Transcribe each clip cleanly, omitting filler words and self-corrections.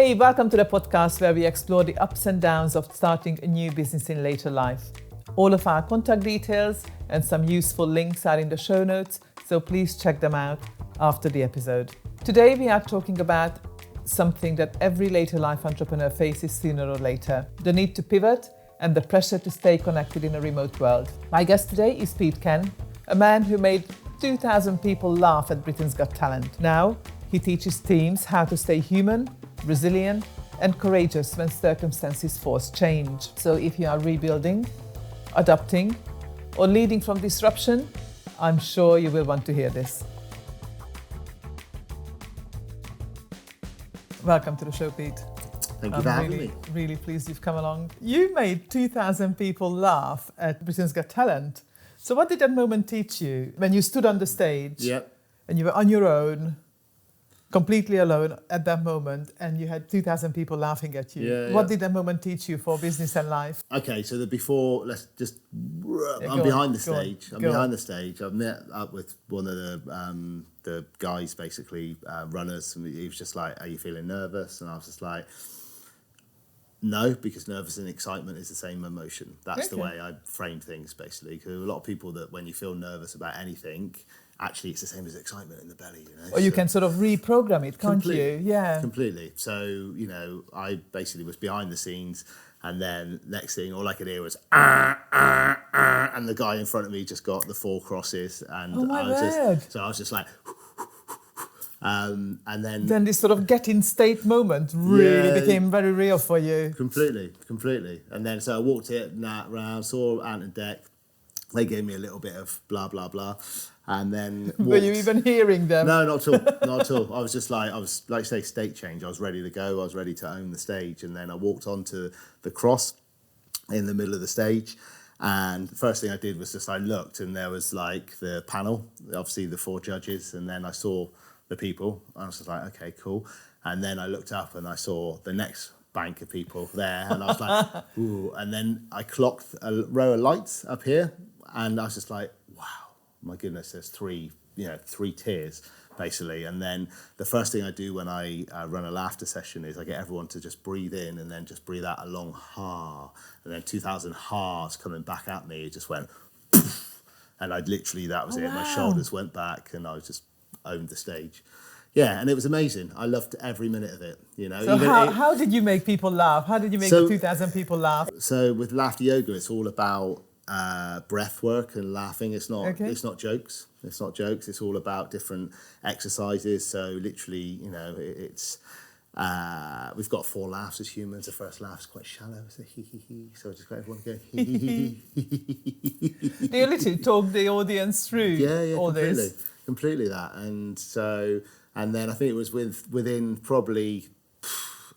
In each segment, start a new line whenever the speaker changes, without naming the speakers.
Hey, welcome to the podcast where we explore the ups and downs of starting a new business in later life. All of our contact details and some useful links are in the show notes, so please check them out after the episode. Today we are talking about something that every later life entrepreneur faces sooner or later: the need to pivot and the pressure to stay connected in a remote world. My guest today is Pete Cann, a man who made 2,000 people laugh at Britain's Got Talent. Now, he teaches teams how to stay human, resilient, and courageous when circumstances force change. So if you are rebuilding, adapting, or leading from disruption, I'm sure you will want to hear this. Welcome to the show, Pete.
Thank you for having me.
Really pleased you've come along. You made 2,000 people laugh at Britain's Got Talent. So what did that moment teach you when you stood on the stage?
Yep.
And you were on your own, completely alone at that moment, and you had 2,000 people laughing at you? What did that moment teach you for business and life?
Okay, so let's just, I'm behind the stage. I've met up with one of the guys, basically, runners, and he was just like, are you feeling nervous? And I was just like, no, because nervous and excitement is the same emotion. That's the way I frame things, basically, because a lot of people that when you feel nervous about anything, actually it's the same as excitement in the belly, you know.
Or you can sort of reprogram it, can't you? Yeah.
Completely. So, I basically was behind the scenes, and then next thing, all I could hear was, and the guy in front of me just got the 4 crosses, and I was just like, and then
this sort of get in state moment really became very real for you.
Completely. And then so I walked it round, saw Ant and Deck. They gave me a little bit of blah blah blah, and then
were you even hearing them?
No, not at all. I was like say state change. I was ready to go. I was ready to own the stage, and then I walked onto the cross in the middle of the stage. And the first thing I did was I looked, and there was like the panel, obviously the 4 judges, and then I saw the people. I was just like, okay, cool. And then I looked up and I saw the next bank of people there, and I was like, ooh. And then I clocked a row of lights up here, and I was just like, wow, my goodness, there's 3 tiers, basically. And then the first thing I do when I run a laughter session is I get everyone to just breathe in and then just breathe out a long ha, and then 2,000 ha's coming back at me. It just went, and that was it. Wow. My shoulders went back, and I was just owned the stage. Yeah, and it was amazing. I loved every minute of it,
So how did you make people laugh? How did you make 2,000 people laugh?
So with laughter yoga, it's all about breath work and laughing. It's not jokes. It's not jokes. It's all about different exercises. So literally, it's we've got 4 laughs as humans. The first laugh is quite shallow. It's a hee hee hee. So I just got everyone to go hee hee hee hee.
Do you literally talk the audience through all this?
Completely that. And then I think it was within probably,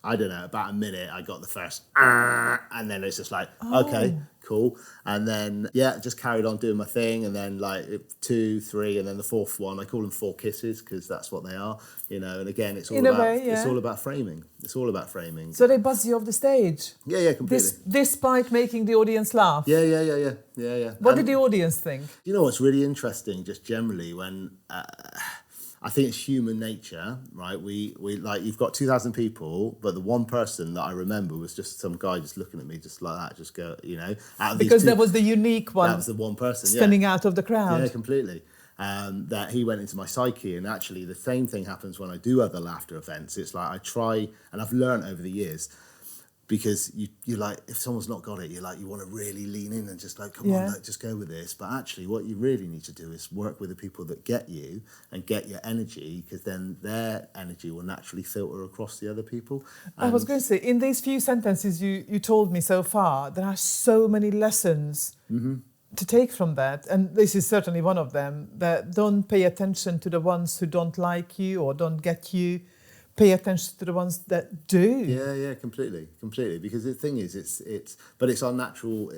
I don't know, about a minute, I got the first, and then it's just like, okay, cool. And then, just carried on doing my thing. And then 2, 3, and then the 4th one, I call them 4 kisses because that's what they are, And again, it's all about framing. It's all about framing.
So they buzz you off the stage? Yeah,
completely.
Despite making the audience laugh?
Yeah.
What did the audience think?
You know what's really interesting, just generally, when I think it's human nature, right? We you've got 2,000 people, but the one person that I remember was just some guy just looking at me just like that, just go, out of
because that was the unique one.
That was the one person
standing out of the crowd.
Yeah, completely. That he went into my psyche, and actually the same thing happens when I do other laughter events. It's like I try, and I've learned over the years, because you like, if someone's not got it, you want to really lean in and just come on, just go with this. But actually what you really need to do is work with the people that get you and get your energy, because then their energy will naturally filter across the other people.
I was going to say, in these few sentences you told me so far, there are so many lessons to take from that. And this is certainly one of them, that don't pay attention to the ones who don't like you or don't get you. Pay attention to the ones that do.
Yeah, completely. Because the thing is, it's our natural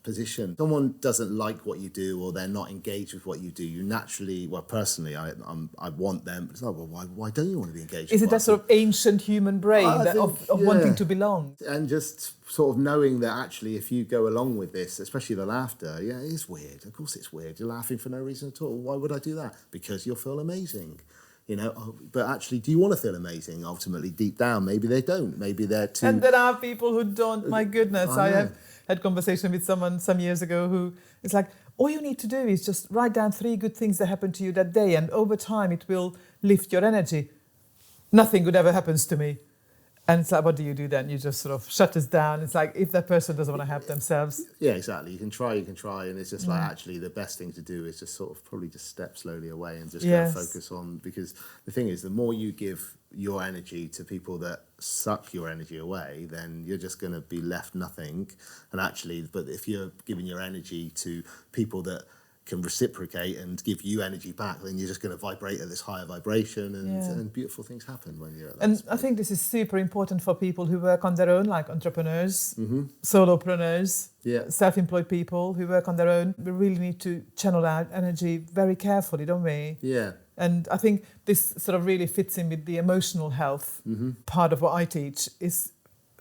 position. Someone doesn't like what you do, or they're not engaged with what you do. You naturally, personally, I want them. It's like, well, why don't you want to be engaged?
Is it that sort of ancient human brain of wanting to belong?
And just sort of knowing that actually, if you go along with this, especially the laughter, it's weird. Of course, it's weird. You're laughing for no reason at all. Why would I do that? Because you'll feel amazing. You know, but actually, do you want to feel amazing? Ultimately, deep down, maybe they don't. Maybe they're too.
And there are people who don't. My goodness, I
know.
have had conversation with someone some years ago who is like, all you need to do is just write down 3 good things that happened to you that day, and over time it will lift your energy. Nothing good ever happens to me. And it's like, what do you do then? You just sort of shut us down. It's like, if that person doesn't want to help themselves.
Yeah, exactly. You can try. And it's just like, actually, the best thing to do is just sort of probably just step slowly away and just go focus on, because the thing is, the more you give your energy to people that suck your energy away, then you're just going to be left nothing. And actually, but if you're giving your energy to people that can reciprocate and give you energy back, then you're just going to vibrate at this higher vibration, and beautiful things happen when you're at that space.
I think this is super important for people who work on their own, like entrepreneurs, solopreneurs, self-employed people who work on their own. We really need to channel our energy very carefully, don't we?
Yeah.
And I think this sort of really fits in with the emotional health part of what I teach, is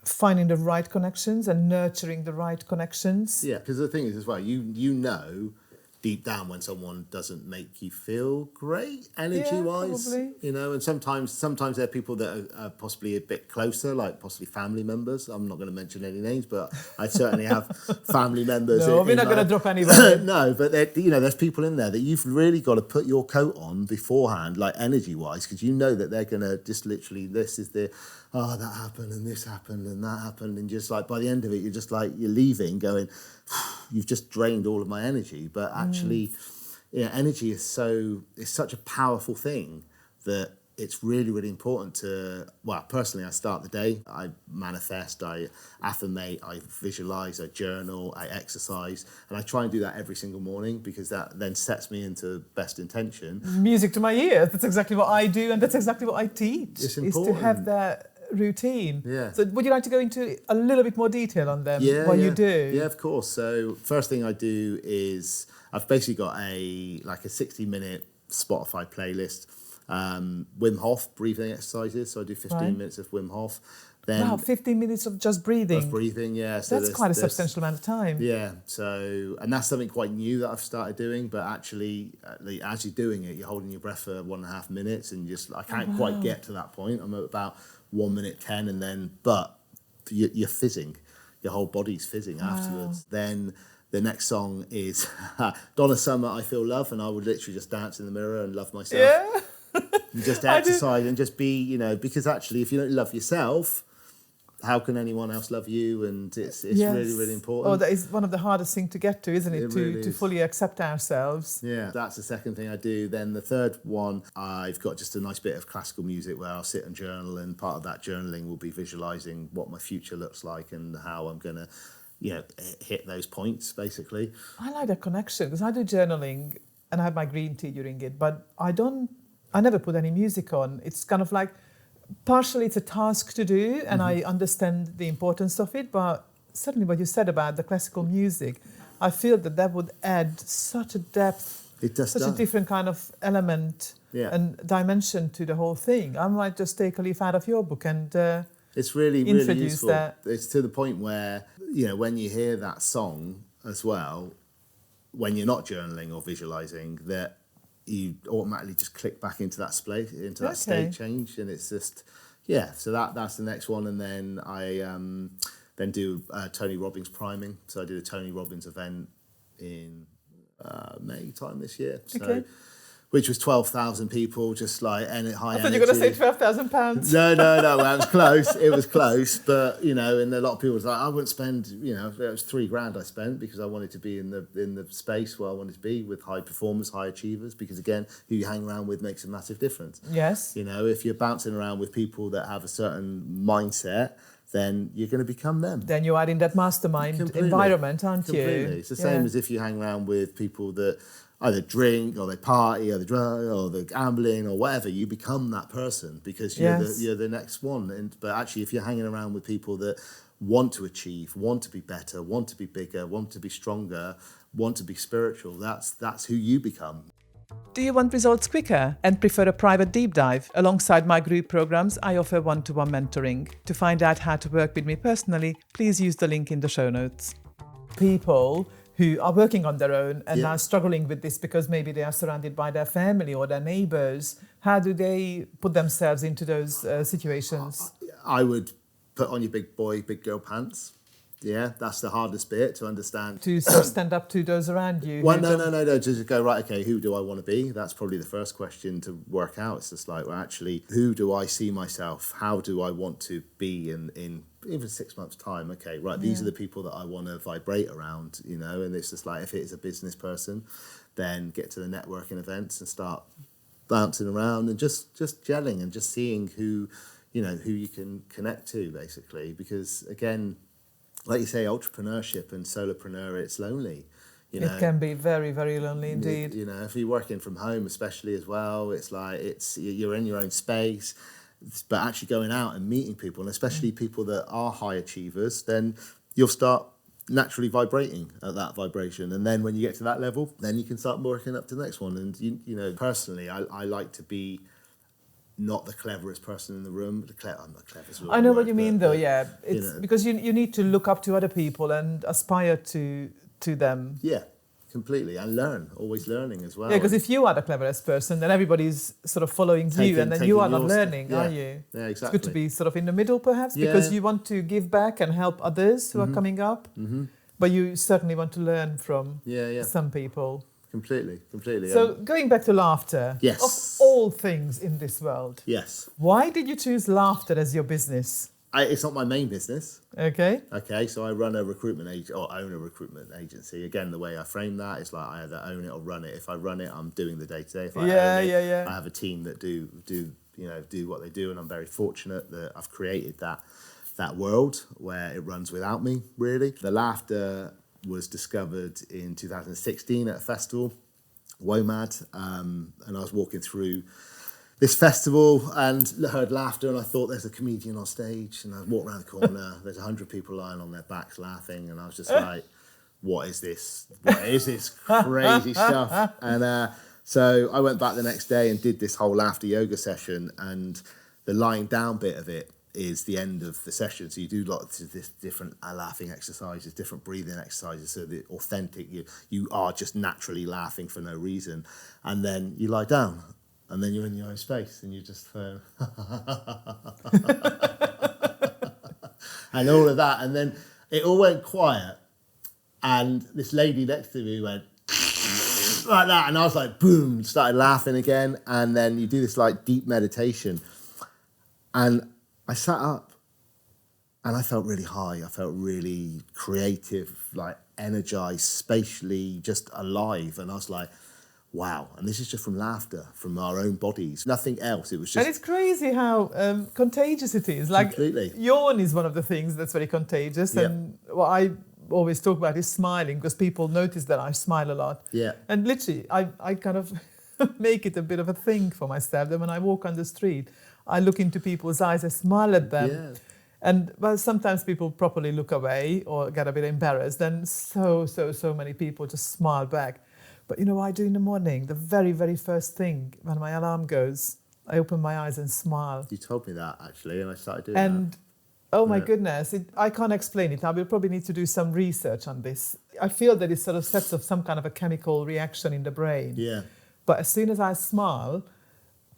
finding the right connections and nurturing the right connections.
Yeah, because the thing is as well, you know deep down when someone doesn't make you feel great energy-wise, you know, and sometimes there are people that are possibly a bit closer, like possibly family members. I'm not going to mention any names, but I certainly have family members.
No, we're not going to drop anybody.
No, but you know, there's people in there that you've really got to put your coat on beforehand, like energy-wise, because you know that they're going to just literally, this is the, oh, that happened and this happened and that happened, and just like by the end of it, you're just like, you're leaving going, you've just drained all of my energy. But actually, energy is such a powerful thing that it's really, really important to, well, personally, I start the day, I manifest, I affirmate, I visualize, I journal, I exercise, and I try and do that every single morning, because that then sets me into best intention.
Music to my ears. That's exactly what I do, and that's exactly what I teach.
It's important.
Is to have that routine.
Yeah.
So would you like to go into a little bit more detail on them? What you do?
Yeah, of course. So first thing I do is I've basically got a 60-minute Spotify playlist. Wim Hof breathing exercises. So I do 15 minutes of Wim Hof. Then
wow, 15 minutes of just breathing.
Of breathing, yeah. So
that's quite a substantial amount of time.
Yeah. So, and that's something quite new that I've started doing. But actually, as you're doing it, you're holding your breath for 1.5 minutes, and I can't quite get to that point. I'm at about 1 minute 10, and then, but you're fizzing. Your whole body's fizzing afterwards. Then the next song is Donna Summer, I Feel Love, and I would literally just dance in the mirror and love myself.
Yeah.
And just exercise and just be, you know, because actually, if you don't love yourself, how can anyone else love you? And it's really, really important.
Oh, that is one of the hardest things to get to, isn't it? To fully accept ourselves.
Yeah, that's the second thing I do. Then the third one, I've got just a nice bit of classical music where I'll sit and journal, and part of that journaling will be visualising what my future looks like and how I'm going to, you know, hit those points, basically.
I like that connection, because I do journaling and I have my green tea during it, but I never put any music on. It's kind of like, partially it's a task to do, and I understand the importance of it, but certainly what you said about the classical music, I feel that would add such a depth, such a different kind of element and dimension to the whole thing. I might just take a leaf out of your book and
it's really, really useful.
That.
It's to the point where, you know, when you hear that song as well, when you're not journaling or visualising, that you automatically just click back into that space, into that state change, and it's just so that's the next one. And then I then do Tony Robbins priming. So I did a Tony Robbins event in May time this year, which was 12,000 people, just like high energy.
I thought you were going to say £12,000.
No, well, it was close. It was close, but you know, and a lot of people was like, I wouldn't spend, you know, it was $3,000 I spent because I wanted to be in the space where I wanted to be with high performers, high achievers. Because again, who you hang around with makes a massive difference.
Yes.
You know, if you're bouncing around with people that have a certain mindset, then you're going to become them.
Then you are in that mastermind environment, aren't you?
Completely. It's the same as if you hang around with people that either drink or they party or they drug or they're gambling or whatever. You become that person because you're the next one. But actually, if you're hanging around with people that want to achieve, want to be better, want to be bigger, want to be stronger, want to be spiritual, that's who you become.
Do you want results quicker and prefer a private deep dive? Alongside my group programs, I offer one-to-one mentoring. To find out how to work with me personally, please use the link in the show notes. People who are working on their own and
Yeah.
are struggling with this because maybe they are surrounded by their family or their neighbours. How do they put themselves into those situations?
I would put on your big boy, big girl pants. Yeah, that's the hardest bit to understand.
To sort of stand up to those around you?
Well, no. Just go, right, okay, who do I want to be? That's probably the first question to work out. It's just like, well, actually, who do I see myself? How do I want to be in even 6 months' time? Okay, right, these are the people that I want to vibrate around, you know, and it's just like, if it is a business person, then get to the networking events and start bouncing around and just gelling and just seeing who you can connect to, basically. Because, again, like you say, entrepreneurship and solopreneur, it's lonely. You know,
it can be very, very lonely indeed.
You know, if you're working from home, especially as well, it's like you're in your own space, but actually going out and meeting people, and especially people that are high achievers, then you'll start naturally vibrating at that vibration. And then when you get to that level, then you can start working up to the next one. And, you know, personally, I like to be not the cleverest person in the room. I'm not clever.
I know what you mean, though. Yeah, it's because you need to look up to other people and aspire to them.
Yeah, completely, and learn. Always learning as well.
Yeah, because if you are the cleverest person, then everybody's sort of following you, and then you are not learning, are you?
Yeah, exactly.
It's good to be sort of in the middle, perhaps, because you want to give back and help others who are coming up, but you certainly want to learn from some people.
Completely.
So going back to laughter,
yes,
of all things in this world,
yes,
why did you choose laughter as your business?
It's not my main business.
Okay,
so I run a recruitment own a recruitment agency. Again, the way I frame that is like, I either own it or run it. If I run it, I'm doing the day-to-day. If I own it, I have a team that do what they do, and I'm very fortunate that I've created that world where it runs without me, really. The laughter was discovered in 2016 at a festival, WOMAD, and I was walking through this festival and heard laughter, and I thought, there's a comedian on stage, and I walked around the corner, there's 100 people lying on their backs laughing, and I was just like, what is this crazy stuff? And so I went back the next day and did this whole laughter yoga session, and the lying down bit of it is the end of the session. So you do lots of different laughing exercises, different breathing exercises, so the authentic, you are just naturally laughing for no reason. And then you lie down, and then you're in your own space, and you just and all of that. And then it all went quiet, and this lady next to me went like that, and I was like, boom, started laughing again. And then you do this like deep meditation, and I sat up and I felt really high. I felt really creative, like energized, spatially, just alive. And I was like, wow. And this is just from laughter, from our own bodies, nothing else. It was just...
And it's crazy how contagious it is. Like,
completely.
Yawn is one of the things that's very contagious.
Yeah.
And what I always talk about is smiling, because people notice that I smile a lot.
Yeah.
And literally, I kind of make it a bit of a thing for myself that when I walk on the street, I look into people's eyes, I smile at them.
Yeah.
And well, sometimes people properly look away or get a bit embarrassed. Then so many people just smile back. But you know what I do in the morning? The very, very first thing when my alarm goes, I open my eyes and smile.
You told me that, actually, and I started doing
and
that.
Oh my goodness, I can't explain it. I will probably need to do some research on this. I feel that it sort of sets off some kind of a chemical reaction in the brain.
Yeah.
But as soon as I smile,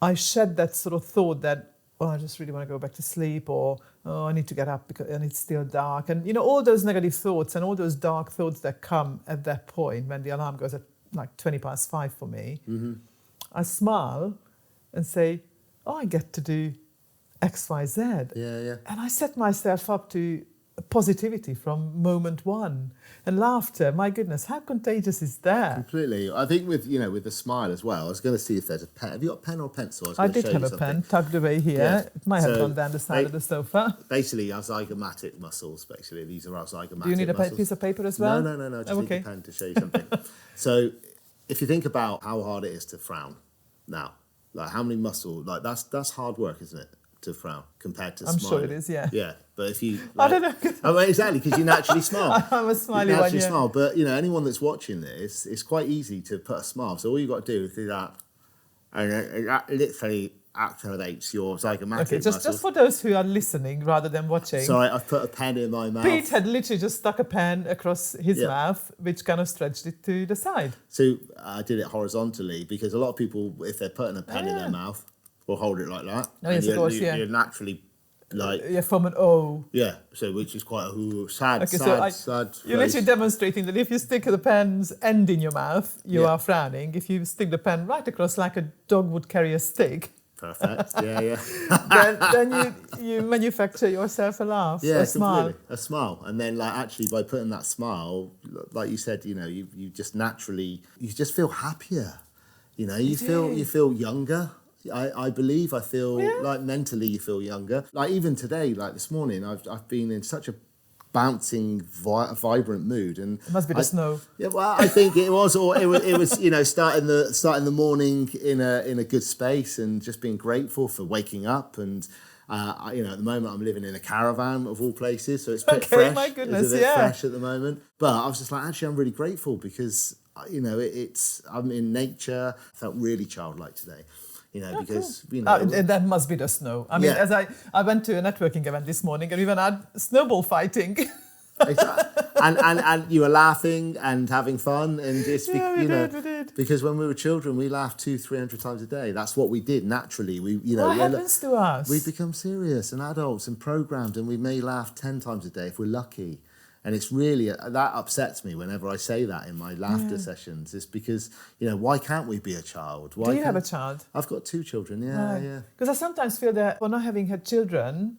I shed that sort of thought that, oh, I just really want to go back to sleep, or, oh, I need to get up because and it's still dark. And, you know, all those negative thoughts and all those dark thoughts that come at that point when the alarm goes at like 5:20 for me, I smile and say, oh, I get to do X, Y, Z.
Yeah.
And I set myself up to positivity from moment one. And laughter, my goodness, how contagious is that?
Completely. I think with the smile as well, I was going to see if there's a pen. Have you got a pen or a pencil?
I did have a pen tucked away here.
Yeah.
It might have gone down the side of the sofa.
Basically, our zygomatic muscles, basically. These are our zygomatic muscles.
Do you need a piece of paper as well?
No. Just need a pen to show you something. So if you think about how hard it is to frown now, like how many muscles, like that's hard work, isn't it? To frown compared to
I'm
smiling.
sure it is, yeah.
Yeah, but if you...
I don't know.
I mean, exactly, because you naturally smile.
I'm a smiley
you
one,
naturally
yeah.
smile, but, anyone that's watching this, it's quite easy to put a smile. So all you got to do is do that, and that literally activates your zygomatic
Okay,
muscles.
just for those who are listening rather than watching.
Sorry, I've put a pen in my mouth.
Pete had literally just stuck a pen across his mouth, which kind of stretched it to the side.
So I did it horizontally because a lot of people, if they're putting a pen in their mouth, will hold it like that.
Oh, yes, of course,
you're naturally like...
Yeah, from an O.
Yeah, so which is quite a sad
You're literally demonstrating that if you stick the pen's end in your mouth, you are frowning. If you stick the pen right across like a dog would carry a stick...
Perfect. Yeah.
then you manufacture yourself a laugh, a smile.
Completely. A smile. And then like actually by putting that smile, like you said, you just naturally, you just feel happier. You feel younger. I believe I feel like mentally you feel younger. Like even today, like this morning, I've been in such a bouncing, vibrant mood, and
it must be the snow.
Yeah, well, I think it was, or it was, starting the morning in a good space, and just being grateful for waking up. And at the moment I'm living in a caravan of all places, so it's a bit fresh.
My goodness,
it's a bit fresh at the moment. But I was just like, actually, I'm really grateful because I'm in nature. I felt really childlike today. Because
that must be the snow. I mean, as I went to a networking event this morning, and we even had snowball fighting.
Exactly. and you were laughing and having fun, and it's
we did.
Because when we were children, we laughed 200-300 times a day. That's what we did naturally.
What happens to us?
We become serious and adults and programmed, and we may laugh 10 times a day if we're lucky. And it's really, that upsets me whenever I say that in my laughter sessions. It's because, why can't we be a child?
Do you have a child?
I've got 2 children, yeah.
Because I sometimes feel that for not having had children,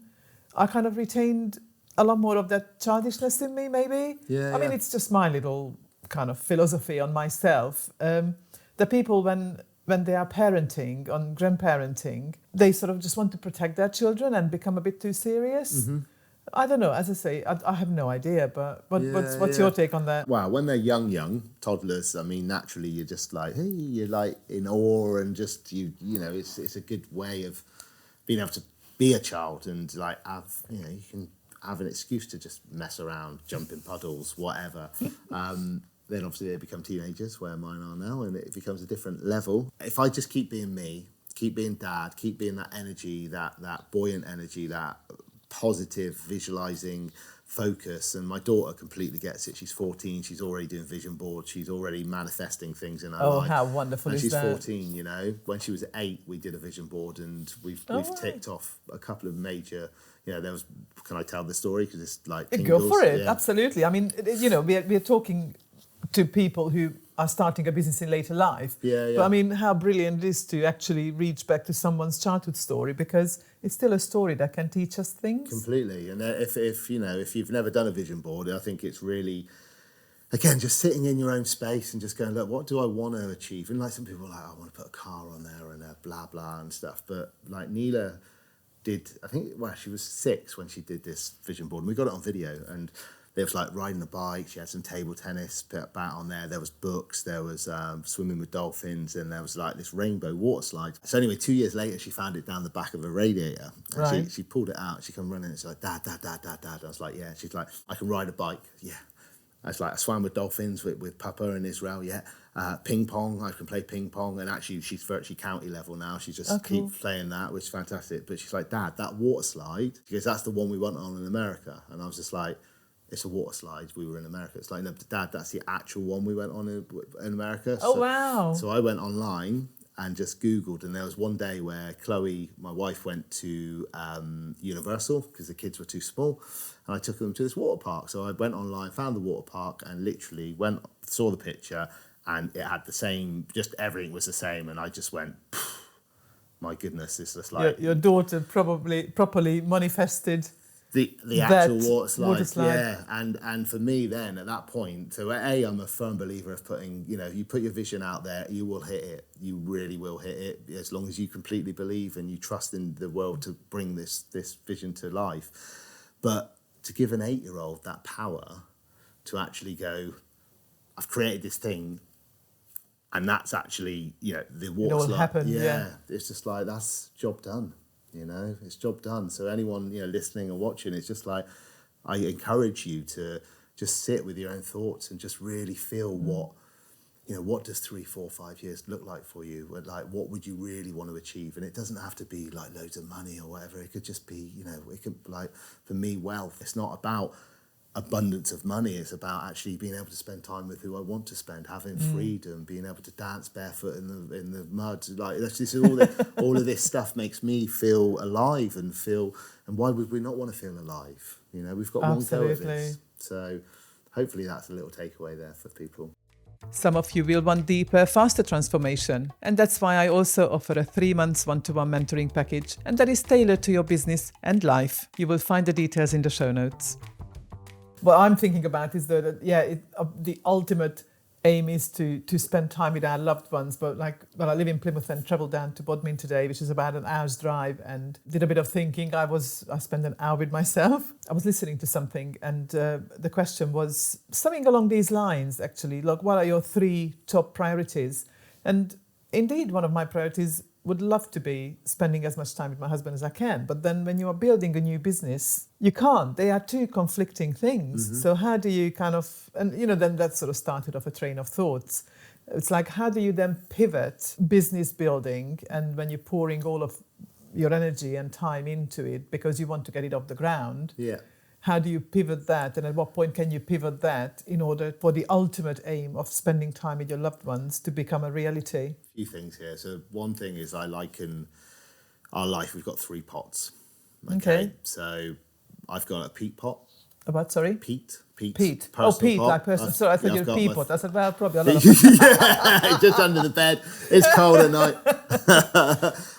I kind of retained a lot more of that childishness in me, maybe. I mean, it's just my little kind of philosophy on myself. The people, when they are parenting, on grandparenting, they sort of just want to protect their children and become a bit too serious. Mm-hmm. I don't know. As I say, I have no idea. But what's your take on that?
Wow, when they're young toddlers, I mean, naturally you're just like, hey, you're like in awe, and just it's a good way of being able to be a child and like have you can have an excuse to just mess around, jump in puddles, whatever. Then obviously they become teenagers, where mine are now, and it becomes a different level. If I just keep being me, keep being dad, keep being that energy, that buoyant energy, that positive visualizing focus, and my daughter completely gets it. She's 14, she's already doing vision boards, she's already manifesting things in her life.
Oh, how wonderful
and
is
she's
that?
14, when she was 8 we did a vision board, and we've ticked off a couple of major, there was, can I tell the story, because it's like tingles.
Go for it. Absolutely. I mean, we're talking to people who are starting a business in later life. But I mean, how brilliant it is to actually reach back to someone's childhood story, because it's still a story that can teach us things.
Completely. And if you've never done a vision board, I think it's really, again, just sitting in your own space and just going, look, what do I want to achieve? And like some people are like, I want to put a car on there and a blah blah and stuff. But like Neela did, she was 6 when she did this vision board, and we got it on video, and there was like riding a bike, she had some table tennis bat on there, there was books, there was swimming with dolphins, and there was like this rainbow water slide. So anyway, 2 years later, she found it down the back of a radiator. And
right.
she pulled it out, she come running, and she's like, Dad. I was like, yeah. She's like, I can ride a bike, yeah. I was like, I swam with dolphins with Papa in Israel, yeah. Ping pong, I can play ping pong, and actually she's virtually county level now. She just keeps playing that, which is fantastic. But she's like, Dad, that water slide, because that's the one we went on in America. And I was just like, it's a water slide. We were in America. It's like, no, Dad, that's the actual one we went on in America.
Oh, wow.
So I went online and just Googled, and there was one day where Chloe, my wife, went to Universal because the kids were too small, and I took them to this water park. So I went online, found the water park, and literally saw the picture, and it had the same, just everything was the same, and I just went, my goodness, it's just like...
Your daughter properly manifested...
The actual water slide, yeah, and for me then at that point, so I'm a firm believer of putting, you put your vision out there, you will hit it, you really will hit it, as long as you completely believe and you trust in the world to bring this vision to life. But to give an 8-year-old that power to actually go, I've created this thing, and that's actually, the water slide.
Happen, yeah.
It's just like, that's job done. It's job done. So anyone, listening or watching, it's just like, I encourage you to just sit with your own thoughts and just really feel what what does 3, 4, 5 years look like for you? Like, what would you really want to achieve? And it doesn't have to be like loads of money or whatever. It could just be, it could, like, for me, wealth. It's not about abundance of money. It's about actually being able to spend time with who I want to spend, having freedom, being able to dance barefoot in the mud. Like, this is all of this stuff makes me feel alive and why would we not want to feel alive? We've got one go at this. So hopefully that's a little takeaway there for people.
Some of you will want deeper, faster transformation. And that's why I also offer a 3-month one-to-one mentoring package, and that is tailored to your business and life. You will find the details in the show notes. What I'm thinking about is that, the ultimate aim is to spend time with our loved ones. But I live in Plymouth and travelled down to Bodmin today, which is about an hour's drive, and did a bit of thinking. I spent an hour with myself. I was listening to something, and the question was something along these lines, actually. Like, what are your 3 top priorities? And indeed, one of my priorities would love to be spending as much time with my husband as I can. But then when you are building a new business, you can't. They are 2 conflicting things. Mm-hmm. So how do you then that sort of started off a train of thoughts. It's like, how do you then pivot business building, and when you're pouring all of your energy and time into it because you want to get it off the ground?
Yeah.
How do you pivot that? And at what point can you pivot that in order for the ultimate aim of spending time with your loved ones to become a reality?
A few things here. So one thing is, I liken our life, we've got 3 pots. Okay. So I've got a peat pot.
A what, sorry?
Peat.
Peat. Oh, peat,
pot.
like personal. Sorry, I thought you were a peapot. I said, well, probably a lot of
yeah, just under the bed. It's cold at night.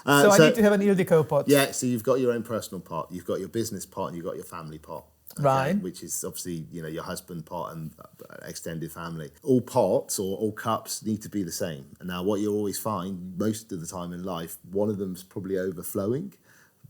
So I need to have an Ildikó pot.
Yeah, so you've got your own personal pot, you've got your business pot, and you've got your family pot. Okay,
right.
Which is obviously, your husband pot and extended family. All pots or all cups need to be the same. And now what you'll always find most of the time in life, one of them's probably overflowing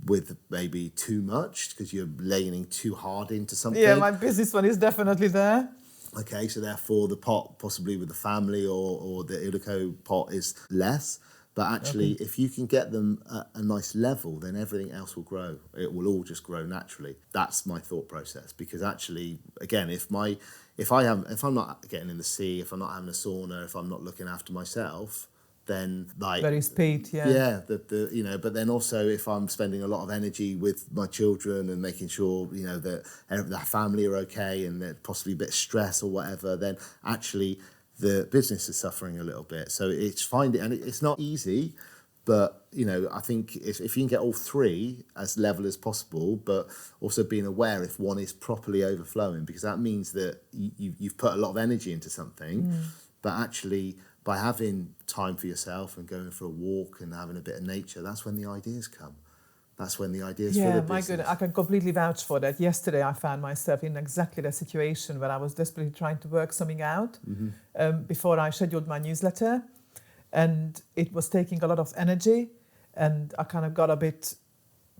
with maybe too much because you're leaning too hard into something.
Yeah, my business one is definitely there.
Okay, so therefore the pot possibly with the family or the Ildikó pot is less. But actually, if you can get them at a nice level, then everything else will grow. It will all just grow naturally. That's my thought process. Because actually, again, if I'm not getting in the sea, if I'm not having a sauna, if I'm not looking after myself, then like
very speed,
but then also if I'm spending a lot of energy with my children and making sure that the family are okay and they're possibly a bit of stress or whatever, then actually the business is suffering a little bit. So it's not easy, but I think if you can get all 3 as level as possible, but also being aware if one is properly overflowing, because that means that you've put a lot of energy into something, but actually by having time for yourself and going for a walk and having a bit of nature, that's when the ideas come. That's when the ideas for the business. Yeah, my goodness,
I can completely vouch for that. Yesterday, I found myself in exactly that situation where I was desperately trying to work something out before I scheduled my newsletter. And it was taking a lot of energy. And I kind of got a bit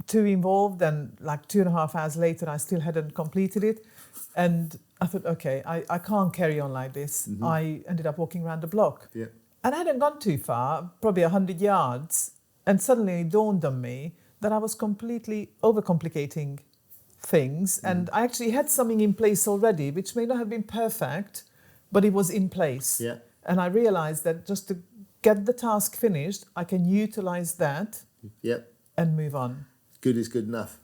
too involved. And like 2.5 hours later, I still hadn't completed it. And I thought, okay, I can't carry on like this. Mm-hmm. I ended up walking around the block.
Yeah.
And I hadn't gone too far, probably 100 yards. And suddenly it dawned on me that I was completely overcomplicating things. And I actually had something in place already, which may not have been perfect, but it was in place.
Yeah.
And I realized that just to get the task finished, I can utilize that and move on.
Good is good enough.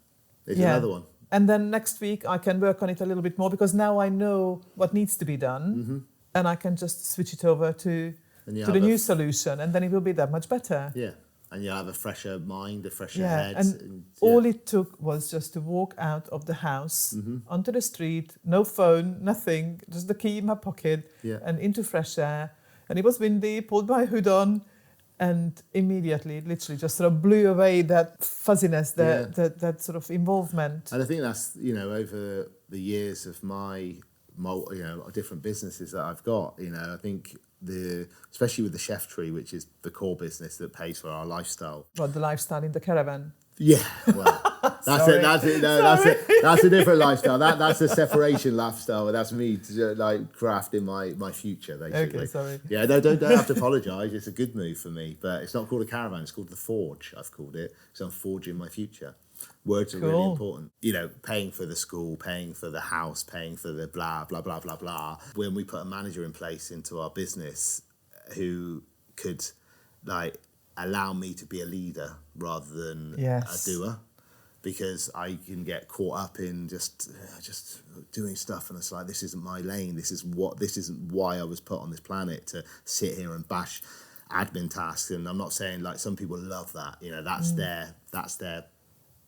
There's another one.
And then next week I can work on it a little bit more because now I know what needs to be done and I can just switch it over to the new solution, and then it will be that much better.
Yeah. And you'll have a fresher mind, a fresher head.
And all it took was just to walk out of the house onto the street, no phone, nothing, just the key in my pocket and into fresh air. And it was windy, pulled my hood on, and immediately, literally just sort of blew away that fuzziness, that sort of involvement.
And I think that's, over the years of my, different businesses that I've got, I think especially with the chef tree, which is the core business that pays for our lifestyle.
What, the lifestyle in the caravan?
Yeah, well, that's it. No, that's it. That's a different lifestyle. That's a separation lifestyle. That's me crafting my future, basically.
Okay, sorry.
Yeah, no, don't have to apologise. It's a good move for me, but it's not called a caravan. It's called the forge. I've called it, so I'm forging my future. Words are really important. Paying for the school, paying for the house, paying for the blah, blah, blah, blah, blah. When we put a manager in place into our business, who could like allow me to be a leader rather than
Yes.
a doer, because I can get caught up in just doing stuff, and it's like, this isn't my lane. This isn't why I was put on this planet, to sit here and bash admin tasks. And I'm not saying, like, some people love that, you know, that's their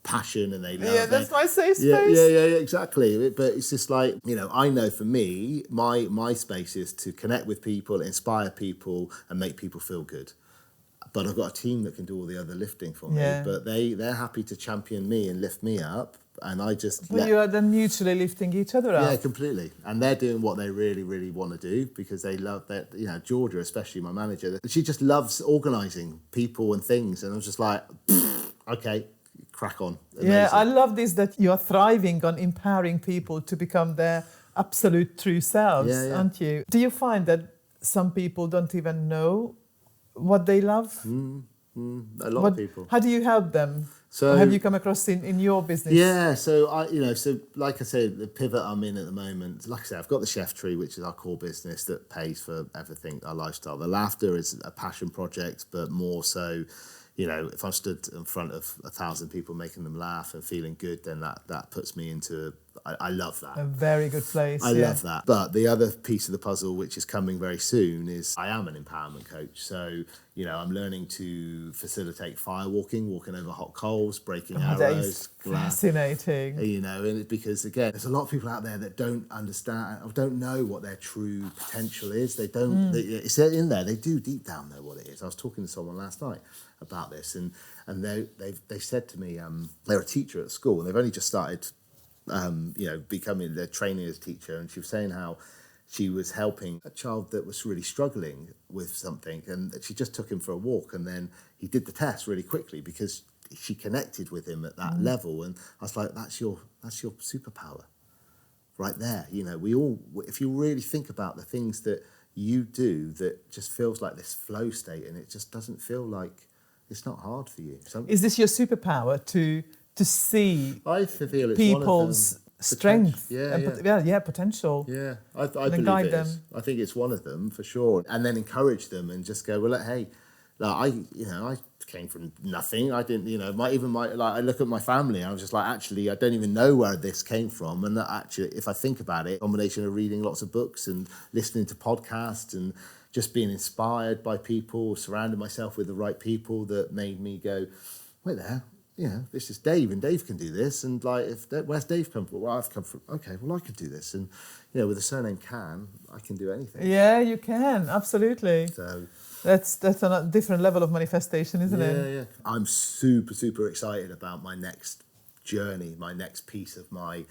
passion, and they love
that's my safe space.
yeah, exactly. But it's just like, you know, I know for me, my space is to connect with people, inspire people, and make people feel good. But I've got a team that can do all the other lifting for me. But they're happy to champion me and lift me up, and I just.
But you are then mutually lifting each other up.
Yeah, completely. And they're doing what they really, really want to do, because they love that. You know, Georgia, especially my manager, she just loves organising people and things, and I was just like, okay, crack on. Amazing.
Yeah, I love this, that you are thriving on empowering people to become their absolute true selves, aren't you? Do you find that some people don't even know what they love?
A lot of people.
How do you help them?
So,
or have you come across in your business?
Yeah, so like I said, the pivot I'm in at the moment, like I said, I've got the chef tree, which is our core business that pays for everything, our lifestyle. The laughter is a passion project, but more so, you know, if I'm stood in front of 1,000 people making them laugh and feeling good, then that puts me into, I love that.
A very good place.
I love that. But the other piece of the puzzle, which is coming very soon, is I am an empowerment coach. So, you know, I'm learning to facilitate firewalking, walking over hot coals, breaking arrows.
That is fascinating.
You know, and because, again, there's a lot of people out there that don't understand or don't know what their true potential is. They don't, it's in there. They do deep down know what it is. I was talking to someone last night about this, and they said to me, they're a teacher at school, and they've only just started becoming their training as a teacher, and she was saying how she was helping a child that was really struggling with something, and she just took him for a walk, and then he did the test really quickly because she connected with him at that level. And I was like, that's your superpower right there. You know, we all, if you really think about the things that you do that just feels like this flow state, and it just doesn't feel like it's not hard for you.
Is this your superpower, to see
I feel it's
people's strength? Potential.
Yeah, I believe
guide
it
them.
is. I think it's one of them for sure. And then encourage them and just go, well, hey, like I came from nothing. I didn't, I look at my family and I was just like, actually, I don't even know where this came from. And that actually, if I think about it, a combination of reading lots of books and listening to podcasts and just being inspired by people, surrounding myself with the right people that made me go, wait there, you know, this is Dave, and Dave can do this. And like, where's Dave come from? Well, I've come from, okay, well, I could do this. And, you know, with the surname Cann, I can do anything.
Yeah, you can, absolutely.
So
that's a different level of manifestation, isn't it?
Yeah. I'm super, super excited about my next journey, my next piece of my,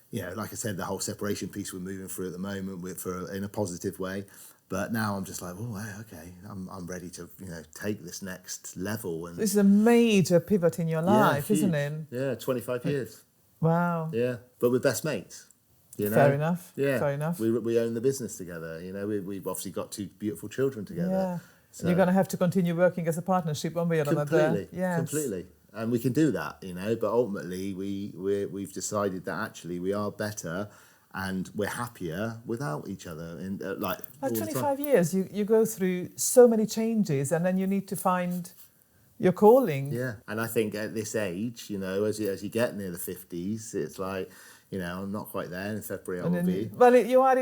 you know, like I said, the whole separation piece we're moving through at the moment in a positive way. But now I'm just like, oh, okay, I'm ready to, you know, take this next level. And
this is a major pivot in your life, isn't it?
Yeah, 25 years.
Wow.
Yeah, but we're best mates. You know?
Fair enough.
Yeah.
Fair enough.
We own the business together. You know, we've obviously got two beautiful children together.
Yeah.
So
You're going to have to continue working as a partnership one way or another. Yes.
Completely. And we can do that, you know, but ultimately we've decided that actually we are better and we're happier without each other. In like
25 years, you go through so many changes, and then you need to find your calling.
Yeah, and I think at this age, you know, as you get near the 50s, it's like, you know, I'm not quite there. In February I will be.
Well, you are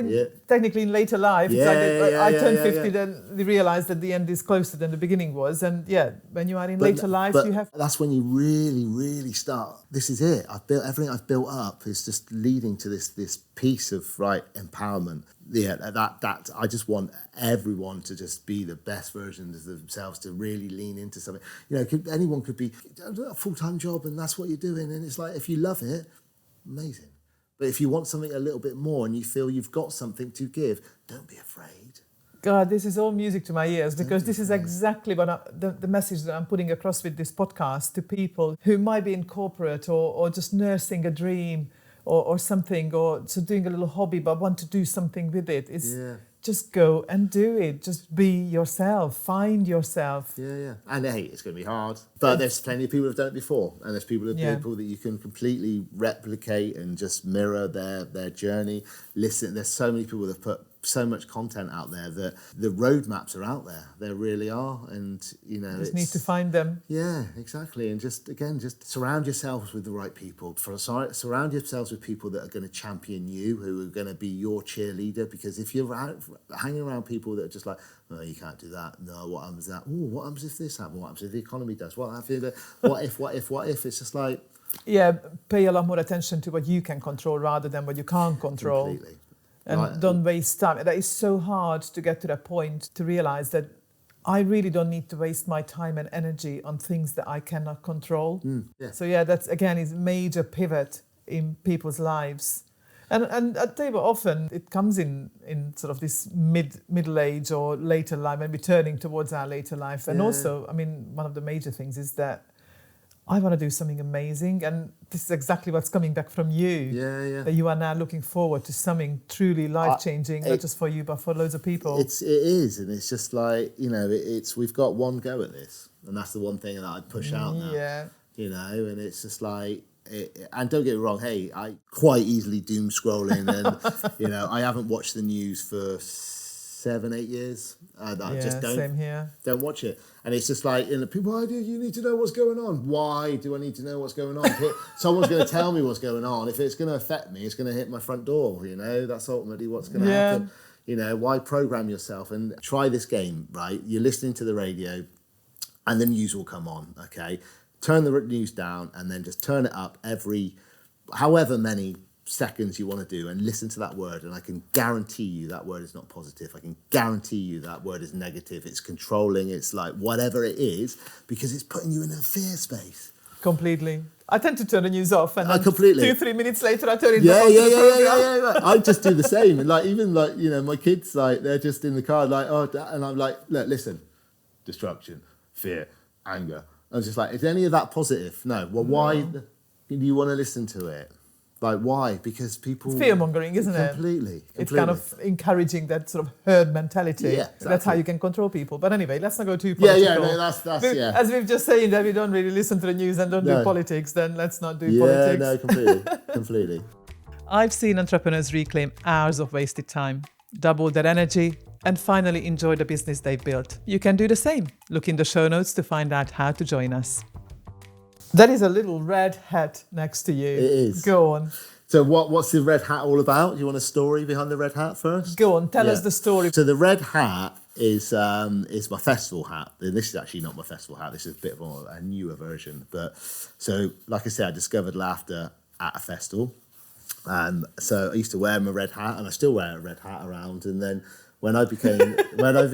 technically in later life. I turned 50, then realised that the end is closer than the beginning was. And when you are in later life, you have...
That's when you really, really start. This is it. Everything I've built up is just leading to this piece of, empowerment. Yeah, that I just want everyone to just be the best versions of themselves, to really lean into something. You know, anyone could be a full-time job and that's what you're doing. And it's like, if you love it, amazing. But if you want something a little bit more and you feel you've got something to give, don't be afraid.
God, this is all music to my ears, because this is exactly what the message that I'm putting across with this podcast to people who might be in corporate or just nursing a dream or something, or so doing a little hobby but want to do something with it. Just go and do it. Just be yourself. Find yourself.
Yeah. And hey, it's going to be hard. But there's plenty of people who've done it before. And there's people that you can completely replicate and just mirror their journey. Listen, there's so many people that have put so much content out there that the roadmaps are out there. There really are. And, you know,
Just need to find them.
Yeah, exactly. And just surround yourselves with the right people. Surround yourselves with people that are going to champion you, who are going to be your cheerleader. Because if you're hanging around people that are just like, oh, you can't do that. No, what happens that? Oh, what happens if this happens? What happens if the economy does? What happens if, what if? It's just like...
Yeah, pay a lot more attention to what you can control rather than what you can't control.
Completely.
And don't waste time. That is so hard to get to that point, to realize that I really don't need to waste my time and energy on things that I cannot control.
Yeah.
So yeah, that's again is major pivot in people's lives. And I tell you what, often it comes in sort of this middle age or later life, when we're turning towards our later life. And also, I mean, one of the major things is that I want to do something amazing, and this is exactly what's coming back from you.
Yeah.
That you are now looking forward to something truly life-changing, not just for you, but for loads of people.
It is, and it's just like, you know, we've got one go at this, and that's the one thing that I'd push out now.
Yeah.
You know, and it's just like, and don't get me wrong, hey, I quite easily doom scrolling, and you know, I haven't watched the news for 7-8 years. I just
same here.
Don't watch it. And it's just like, you know, people, why do you need to know what's going on? Why do I need to know what's going on? Someone's going to tell me what's going on. If it's going to affect me, it's going to hit my front door, you know? That's ultimately what's going to happen. You know, why program yourself? And try this game, right? You're listening to the radio and the news will come on, okay? Turn the news down and then just turn it up every, however many seconds you want to do, and listen to that word, and I can guarantee you that word is not positive. I can guarantee you that word is negative. It's controlling. It's like whatever it is, because it's putting you in a fear space.
Completely. I tend to turn the news off, and
completely.
2-3 minutes later I turn it back on to the program.
Yeah. I just do the same. And like, even like, you know, my kids, like, they're just in the car, like, oh, and I'm like, look, listen, destruction, fear, anger. I was just like, is any of that positive? No. Well, why do you want to listen to it? Like, why? Because people...
It's fear-mongering, isn't it?
Completely.
It's kind of encouraging that sort of herd mentality.
Yeah, exactly.
That's how you can control people. But anyway, let's not go too political.
Yeah, no, that's
As we've just said that we don't really listen to the news and don't do politics, then let's not do politics.
Yeah, no, completely.
I've seen entrepreneurs reclaim hours of wasted time, double their energy, and finally enjoy the business they've built. You can do the same. Look in the show notes to find out how to join us. That is a little red hat next to you.
It is.
Go on.
So what's the red hat all about? Do you want a story behind the red hat first?
Go on, tell us the story.
So the red hat is my festival hat. And this is actually not my festival hat. This is a bit of a newer version. But so, like I said, I discovered laughter at a festival. So I used to wear my red hat, and I still wear a red hat around. And then when I became when I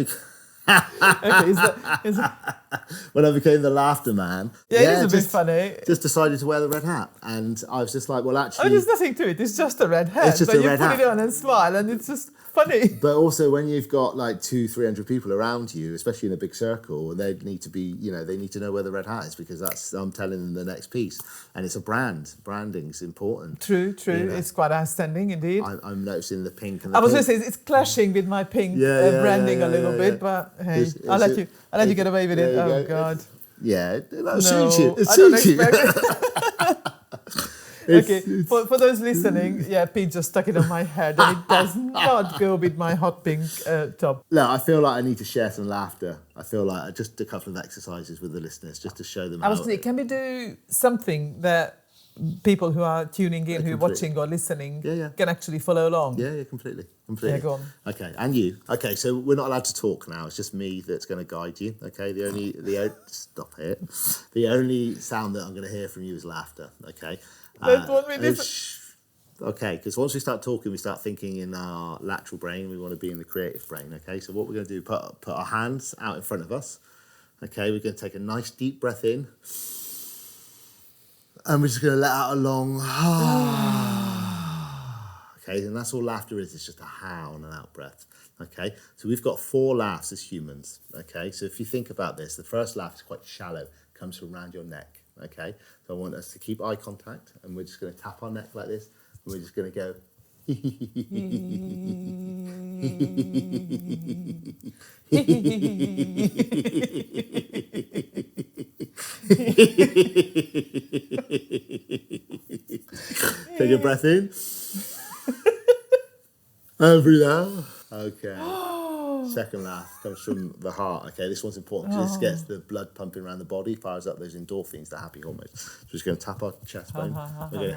became the laughter man.
Yeah, it's a bit funny.
Just decided to wear the red hat. And I was just like, well, actually...
there's nothing to it. It's just a red hat.
It's just a red hat.
But you put it on and smile, and it's just funny.
But also when you've got like 200-300 people around you, especially in a big circle, and they need to be, you know, they need to know where the red hat is, because I'm telling them the next piece. And it's a brand. Branding's important.
True.
You know?
It's quite outstanding indeed.
I'm noticing the pink and the
I was
pink.
going to say, it's clashing with my pink branding a little bit, but hey, I'll let you get away with it. Oh, God.
Yeah,
No,
suits you. It
I don't
suits you.
expect Okay, for those listening, Pete just stuck it on my head, and it does not go with my hot pink top.
Look, I feel like I need to share some laughter. I feel like just a couple of exercises with the listeners, just to show them.
Can we do something that people who are tuning in, who are watching or listening, can actually follow along?
Yeah, completely.
Yeah, go on.
Okay, and you. Okay, so we're not allowed to talk now. It's just me that's going to guide you. Okay, stop it. The only sound that I'm going to hear from you is laughter. Okay. Okay, because once we start talking, we start thinking in our lateral brain. We want to be in the creative brain. Okay, so what we're going to do, put our hands out in front of us. Okay, we're going to take a nice deep breath in. And we're just going to let out a long okay, and that's all laughter is. It's just a ha on an out breath. Okay, so we've got 4 laughs as humans. Okay, so if you think about this, the first laugh is quite shallow, comes from around your neck. Okay, so I want us to keep eye contact, and we're just going to tap our neck like this, and we're just going to go. Take a breath in. And breathe out. Okay. Second laugh comes from the heart. Okay, this one's important because this gets the blood pumping around the body, fires up those endorphins, the happy hormones. So we're just going to tap our chest bone. We're going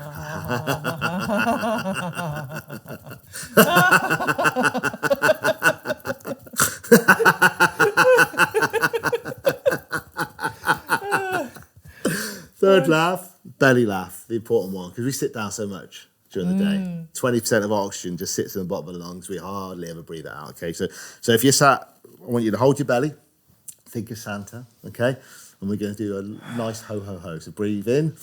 Third laugh, belly laugh, the important one, because we sit down so much during the day. 20% of our oxygen just sits in the bottom of the lungs. We hardly ever breathe it out, okay? So if you're sat, I want you to hold your belly, think of Santa, okay? And we're going to do a nice ho-ho-ho. So breathe in,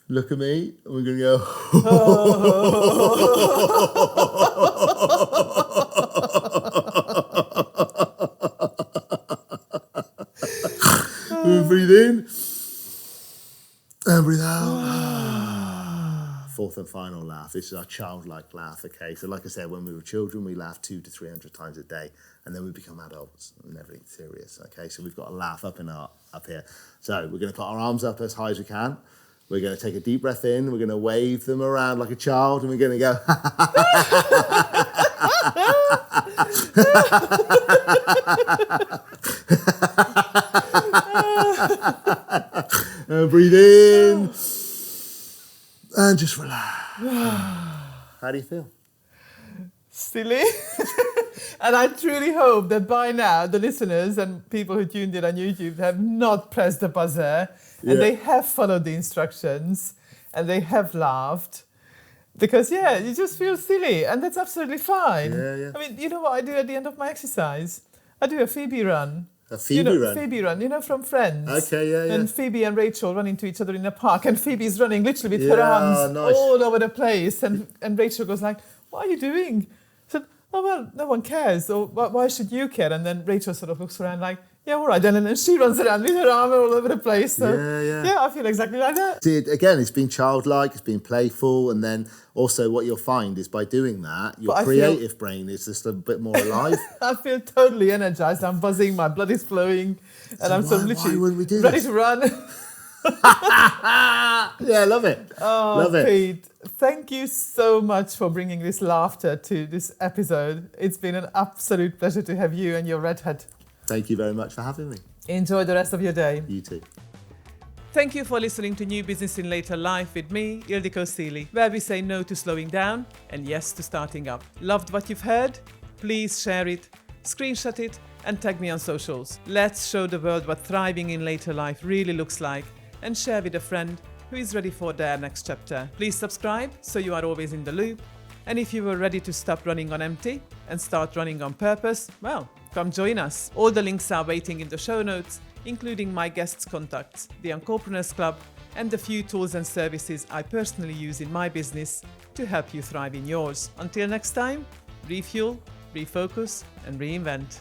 look at me, and we're going to go... Breathe in, and breathe out. Fourth and final laugh. This is our childlike laugh, okay? So like I said, when we were children, we laughed 200 to 300 times a day, and then we become adults and everything's serious, okay? So we've got a laugh up here. So we're going to put our arms up as high as we can. We're going to take a deep breath in. We're going to wave them around like a child, and we're going to go... breathe in and just relax. How do you feel?
Silly. And I truly hope that by now the listeners and people who tuned in on YouTube have not pressed the buzzer and they have followed the instructions and they have laughed. Because, you just feel silly and that's absolutely fine.
Yeah.
I mean, you know what I do at the end of my exercise? I do a Phoebe run.
A Phoebe run?
Phoebe run, from Friends.
Okay, yeah.
And Phoebe and Rachel run into each other in a park and Phoebe's running literally with her arms all over the place. And Rachel goes like, what are you doing? I said, oh, well, no one cares. Or why should you care? And then Rachel sort of looks around like, yeah, all right then. And then she runs around with her arm all over the place. So, yeah, I feel exactly like that.
Again, it's been childlike, it's been playful. And then also what you'll find is by doing that, your creative brain is just a bit more alive.
I feel totally energized. I'm buzzing, my blood is flowing. And I'm literally ready to run.
Yeah, love it.
Love it. Pete, thank you so much for bringing this laughter to this episode. It's been an absolute pleasure to have you and your redhead.
Thank you very much for having me.
Enjoy the rest of your day.
You too.
Thank you for listening to New Business in Later Life with me, Ildikó Sealey, where we say no to slowing down and yes to starting up. Loved what you've heard? Please share it, screenshot it, and tag me on socials. Let's show the world what thriving in later life really looks like and share with a friend who is ready for their next chapter. Please subscribe so you are always in the loop. And if you were ready to stop running on empty and start running on purpose, well, come join us. All the links are waiting in the show notes, including my guests' contacts, the Entrepreneurs Club, and the few tools and services I personally use in my business to help you thrive in yours. Until next time, refuel, refocus, and reinvent.